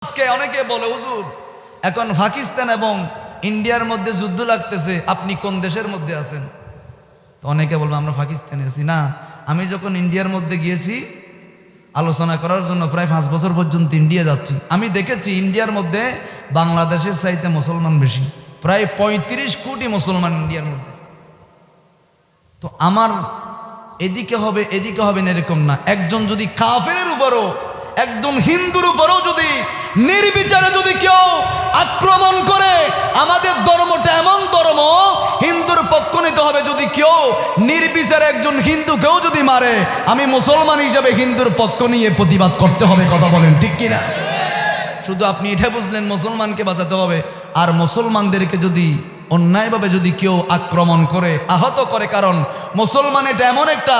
আজকে অনেকে বলে হুজুর এখন পাকিস্তান এবং ইন্ডিয়ার মধ্যে যুদ্ধ লাগতেছে, আপনি কোন দেশের মধ্যে আছেন? তো অনেকে বলবো আমরা পাকিস্তানে আছি। না, আমি যখন ইন্ডিয়ার মধ্যে গিয়েছি আলোচনা করার জন্য প্রায় 5 বছর পর্যন্ত ইন্ডিয়া যাচ্ছি, আমি দেখেছি ইন্ডিয়ার মধ্যে বাংলাদেশের চাইতে মুসলমান বেশি, প্রায় 35 কোটি মুসলমান ইন্ডিয়ার মধ্যে। তো আমার এদিকে হবে এদিকে হবে না এরকম না, একজন যদি কাফেরের উপরও একদম হিন্দুর উপরও যদি নির্বিচারে যদি কেউ আক্রমণ করে, আমাদের ধর্মটা এমন ধর্ম, হিন্দুর পক্ষ নিতে হবে। যদি কেউ নির্বিচারে একজন হিন্দুকেও যদি মারে, আমি মুসলমান হিসেবে হিন্দুর পক্ষ নিয়ে প্রতিবাদ করতে হবে। কথা বলেন ঠিক কিনা? শুধু আপনি এটা বুঝলেন মুসলমানকে বাঁচাতে হবে, আর মুসলমানদেরকে যদি অন্যায়ভাবে যদি কেউ আক্রমণ করে, আহত করে, কারণ মুসলমান এটা এমন একটা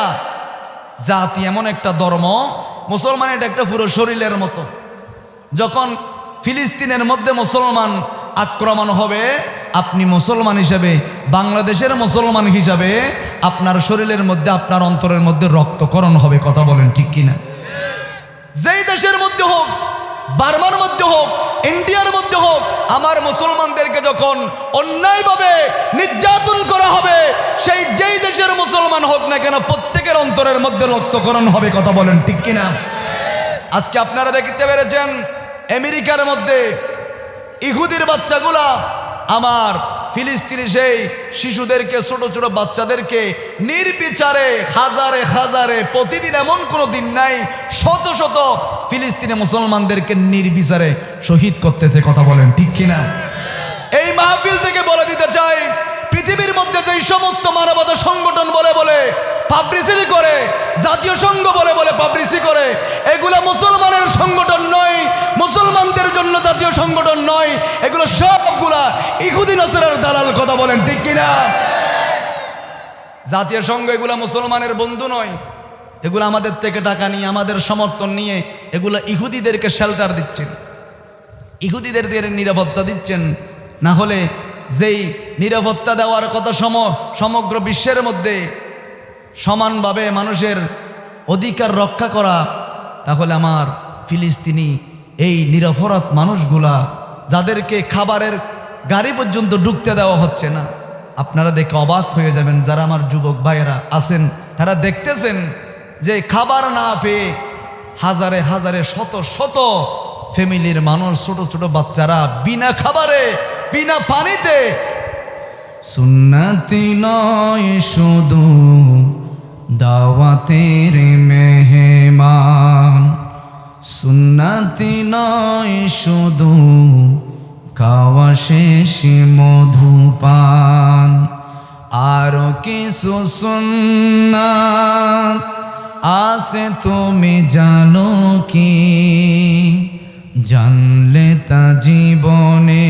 জাতি, এমন একটা ধর্ম, মুসলমান এটা একটা পুরো শরীরের মতো। যখন ফিলিস্তিনের মধ্যে মুসলমান আক্রমণ হবে, আপনি মুসলমান হিসাবে, বাংলাদেশের মুসলমান হিসাবে আপনার শরীরের মধ্যে, আপনার অন্তরের মধ্যে রক্তকরণ হবে। কথা বলেন ঠিক কিনা? যেই দেশের মধ্যে হোক, বার্মার মধ্যে হোক, ইন্ডিয়ার মধ্যে হোক, আমার মুসলমানদেরকে যখন অন্যায়ভাবে নির্যাতন করা হবে, সেই যেই দেশের মুসলমান হোক না কেন, প্রত্যেকের অন্তরের মধ্যে রক্তকরণ হবে। কথা বলেন ঠিক কিনা? আজকে আপনারা দেখতে পেরেছেন আমেরিকার মধ্যে ইহুদির বাচ্চাগুলা আমার ফিলিস্তিনি সেই শিশুদেরকে, ছোট ছোট বাচ্চাদেরকে নির্বিচারে হাজারে হাজারে, প্রতিদিন এমন কোনো দিন নাই, শত শত ফিলিস্তিনি মুসলমানদেরকে নির্বিচারে শহীদ করতেছে। কথা বলেন ঠিক কিনা? এই মাহফিল থেকে বলে দিতে চাই, পৃথিবীর মধ্যে যেই সমস্ত মানবতা সংগঠন বলে বলে পাবলিসিটি করে, জাতীয় সংঘ বলে বলে পাবলিসিটি করে, এগুলো মুসলমানের সংগঠন নয়, মুসলমানদের জন্য জাতীয় সংগঠন নয়, এগুলো সবগুলা ইহুদি নাসারার দালাল। কথা বলেন ঠিক কিনা? জাতীয় সংঘ এগুলা মুসলমানের বন্ধু নয়, এগুলো আমাদের থেকে টাকা নিয়ে, আমাদের সমর্থন নিয়ে এগুলো ইহুদিদেরকে শেল্টার দিচ্ছেন, ইহুদিদের নিরাপত্তা দিচ্ছেন। না হলে যেই নিরাপত্তা দেওয়ার কথা সমগ্র বিশ্বের মধ্যে সমানভাবে মানুষের অধিকার রক্ষা করা, তাহলে আমার ফিলিস্তিনি এই নিরপরাধ মানুষগুলা, যাদেরকে খাবারের গাড়ি পর্যন্ত ঢুকতে দেওয়া হচ্ছে না, আপনারা দেখে অবাক হয়ে যাবেন। যারা আমার যুবক ভাইয়েরা আছেন, তারা দেখতেছেন যে খাবার না পেয়ে হাজারে হাজারে শত শত ফ্যামিলির মানুষ, ছোট ছোট বাচ্চারা বিনা খাবারে, বিনা পানিতে। সুন্নতি নয় শুধু দাওয়াতের মেহমান, সুন্নতি নয় শুধু খাওয়া শেষে মধুপান, আরো কিছু সুন্নাত আছে তুমি জানো কি? জানলে তা জীবনে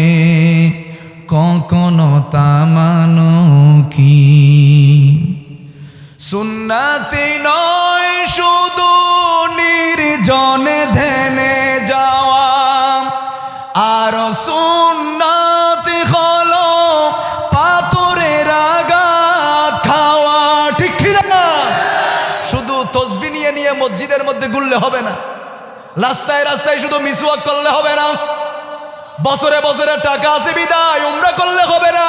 কখনো তা মানো কি? সুন্নতি নয় শুধু নির্জনে ধ্যানে যাওয়া, আর সুন্নতি হলো পাথরের আঘাত খাওয়া। ঠিক না? শুধু তসবিহ নিয়ে নিয়ে মসজিদের মধ্যে ঘুরলে হবে না, রাস্তায় রাস্তায় শুধু মিসওয়াক করলে হবে না, বছরে বছরে টাকা আছে বিদায় উমরা করলে হবে না।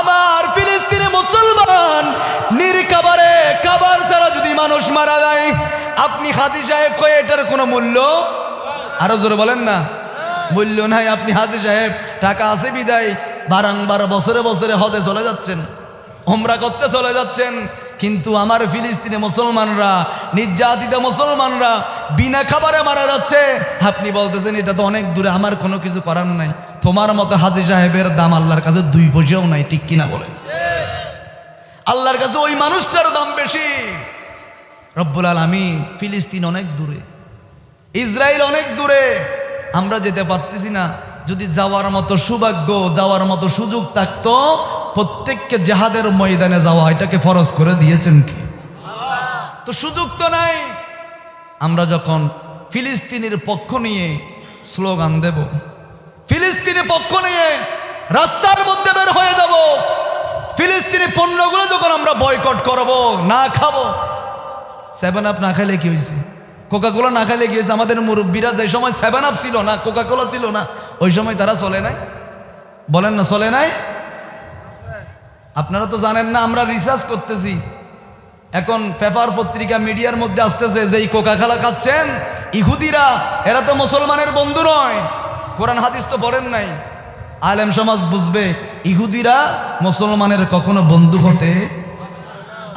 আমার ফিলিস্তিনি মুসলমান নির্খাবারে, খাবার ছাড়া যদি মানুষ মারা যায়, আপনি হাজী সাহেব কয়ে এটার কোনো মূল্য? আরো জোরে বলেন না, মূল্য নাই। আপনি হাজী সাহেব টাকা আছে বিদায় বারংবার বছরে বছরে হজে চলে যাচ্ছেন, উমরা করতে চলে যাচ্ছেন, কিন্তু আমার ফিলিস্তিনি মুসলমানরা, নির্যাতিত মুসলমানরা বিনা খাবারে মারা যাচ্ছে। আপনি বলতেছেন এটা তো অনেক দূরে, আমার কোনো কিছু করার নাই। তোমার মতো হাজী সাহেবের দাম আল্লাহর কাছে 2 পয়সাও নাই। ঠিক কিনা বলেন? আল্লাহর কাছে ওই মানুষটার দাম বেশি। রব্বুল আলামিন, ফিলিস্তিন অনেক দূরে, ইসরায়েল অনেক দূরে, আমরা যেতে পারতেছি না। যদি যাওয়ার মতো সৌভাগ্য, যাওয়ার মতো সুযোগ থাকতো, প্রত্যেককে জিহাদের ময়দানে যাওয়া এটাকে ফরজ করে দিয়েছেন কি? তো সুযোগ তো নাই। আমরা যখন ফিলিস্তিনের পক্ষ নিয়ে স্লোগান দেব, ফিলিস্তিনের পক্ষ নিয়ে রাস্তার মধ্যে বের হয়ে যাব, ফিলিস্তিনি পণ্যগুলো যখন আমরা বয়কট করব, না খাবো, 7 আপ না খাইলে কি হয়েছে? কোকা কোলা না খাইলে গিয়েছে আমাদের মুরব্বীরা যে সময় 7 আপ ছিল না, কোকা কোলা ছিল না, ওই সময় তারা চলে নাই? বলেন না চলে নাই? আপনারা তো জানেন না, আমরা রিসার্চ করতেছি এখন, পেপার পত্রিকা মিডিয়ার মধ্যে আসতেছে যে এই কোকা কোলা খাচ্ছেন ইহুদিরা, এরা তো মুসলমানের বন্ধু নয়। কোরআন হাদিস তো পড়েন নাই, আলেম সমাজ বুঝবে ইহুদিরা মুসলমানের কখনো বন্ধু হতে,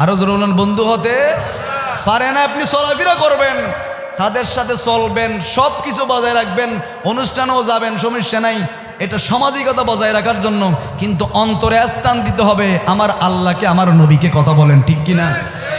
আরো জোরে বলেন, বন্ধু হতে পারে না। আপনি চলাফেরা করবেন, তাদের সাথে চলবেন, সব কিছু বজায় রাখবেন, অনুষ্ঠানেও যাবেন, সমস্যা নাই, এটা সামাজিকতা বজায় রাখার জন্য। কিন্তু অন্তরে স্থান দিতে হবে আমার আল্লাহকে, আমার নবীকে। কথা বলেন ঠিক কিনা?